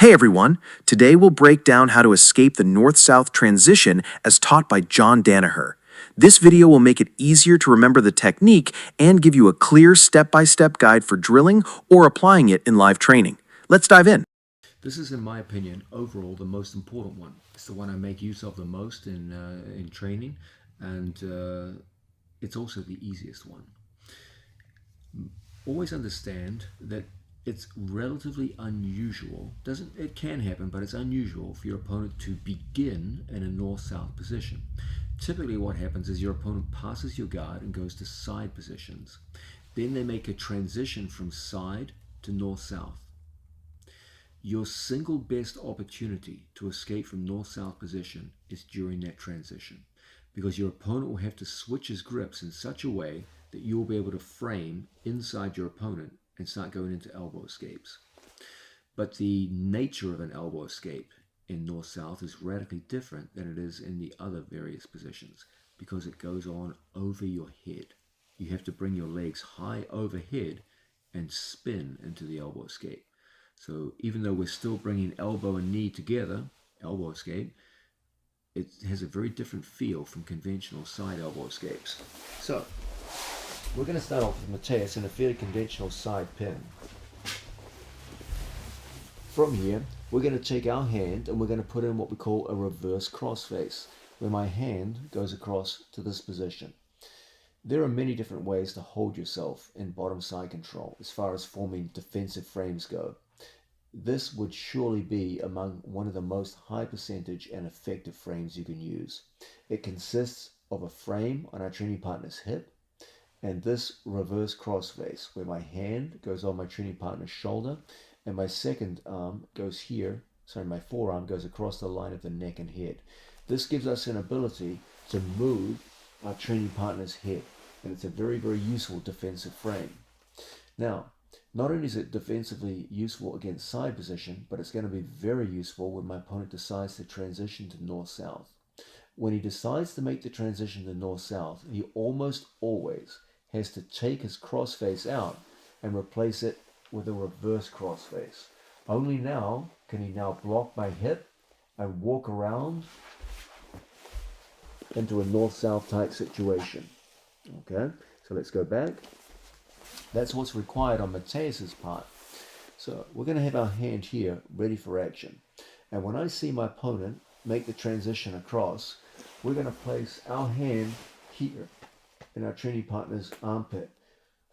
Hey everyone, today we'll break down how to escape the north-south transition as taught by John Danaher. This video will make it easier to remember the technique and give you a clear step-by-step guide for drilling or applying it in live training. Let's dive in. This is, in my opinion, overall the most important one. It's the one I make use of the most in training, and it's also the easiest one. Always understand that it's relatively unusual. It can happen, but it's unusual for your opponent to begin in a north-south position. Typically what happens is your opponent passes your guard and goes to side positions. Then they make a transition from side to north-south. Your single best opportunity to escape from north-south position is during that transition, because your opponent will have to switch his grips in such a way that you'll be able to frame inside your opponent and start going into elbow escapes. But the nature of an elbow escape in north-south is radically different than it is in the other various positions, because it goes on over your head. You have to bring your legs high overhead and spin into the elbow escape. So even though we're still bringing elbow and knee together, elbow escape, it has a very different feel from conventional side elbow escapes. So we're going to start off with Mateus in a fairly conventional side pin. From here, we're going to take our hand and we're going to put in what we call a reverse crossface, where my hand goes across to this position. There are many different ways to hold yourself in bottom side control as far as forming defensive frames go. This would surely be among one of the most high percentage and effective frames you can use. It consists of a frame on our training partner's hip and this reverse crossface where my hand goes on my training partner's shoulder and my second arm goes here, my forearm goes across the line of the neck and head. This gives us an ability to move our training partner's head, and it's a very, very useful defensive frame. Now, not only is it defensively useful against side position, but it's going to be very useful when my opponent decides to transition to north-south. When he decides to make the transition to north-south, he almost always has to take his crossface out and replace it with a reverse crossface. Only now can he now block my hip and walk around into a north-south type situation. Okay, so let's go back. That's what's required on Mateus's part. So we're going to have our hand here ready for action. And when I see my opponent make the transition across, we're going to place our hand here in our training partner's armpit.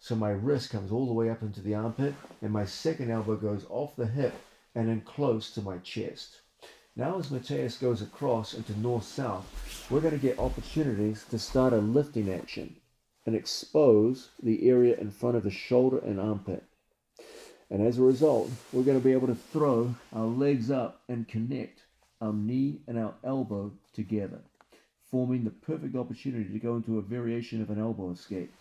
So my wrist comes all the way up into the armpit and my second elbow goes off the hip and in close to my chest. Now as Mateus goes across into north-south, we're going to get opportunities to start a lifting action and expose the area in front of the shoulder and armpit. And as a result, we're going to be able to throw our legs up and connect our knee and our elbow together, forming the perfect opportunity to go into a variation of an elbow escape.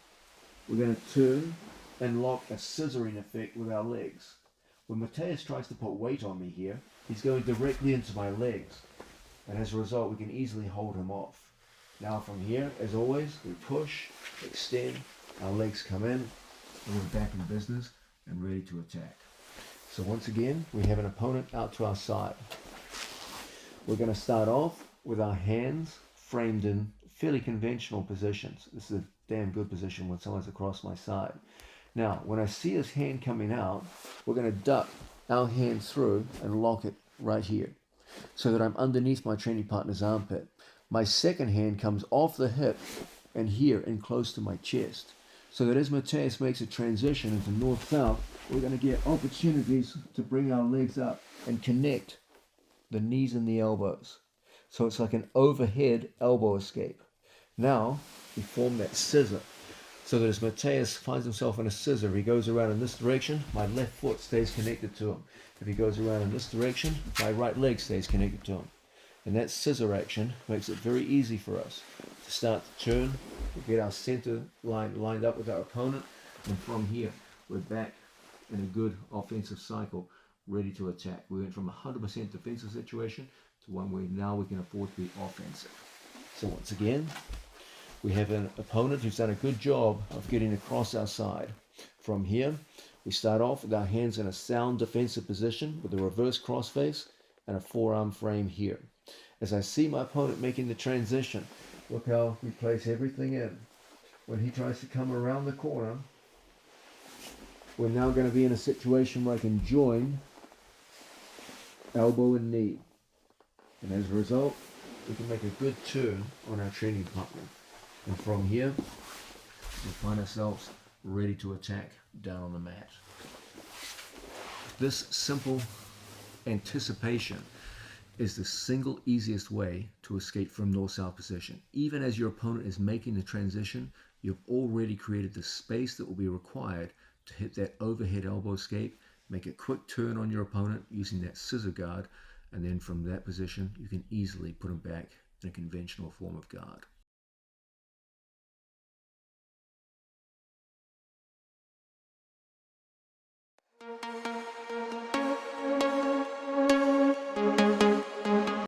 We're going to turn and lock a scissoring effect with our legs. When Mateus tries to put weight on me here, he's going directly into my legs. And as a result, we can easily hold him off. Now from here, as always, we push, extend, our legs come in, and we're back in business and ready to attack. So once again, we have an opponent out to our side. We're going to start off with our hands framed in fairly conventional positions. This is a damn good position when someone's across my side. Now, when I see his hand coming out, we're going to duck our hand through and lock it right here so that I'm underneath my training partner's armpit. My second hand comes off the hip and here and close to my chest. So that as Mateus makes a transition into north-south, we're going to get opportunities to bring our legs up and connect the knees and the elbows. So it's like an overhead elbow escape. Now we form that scissor. So that as Mateus finds himself in a scissor, he goes around in this direction, my left foot stays connected to him. If he goes around in this direction, my right leg stays connected to him. And that scissor action makes it very easy for us to start to turn, to get our center line lined up with our opponent, and from here we're back in a good offensive cycle, ready to attack. We went from a 100% defensive situation to one where now we can afford to be offensive. So once again, we have an opponent who's done a good job of getting across our side. From here, We start off with our hands in a sound defensive position with a reverse crossface and a forearm frame here. As I see my opponent making the transition, look how we place everything in. When he tries to come around the corner, we're now going to be in a situation where I can join elbow and knee. And as a result, we can make a good turn on our training partner. And from here, we find ourselves ready to attack down on the mat. This simple anticipation is the single easiest way to escape from north-south position. Even as your opponent is making the transition, you've already created the space that will be required to hit that overhead elbow escape, make a quick turn on your opponent using that scissor guard, and then from that position, you can easily put him back in a conventional form of guard.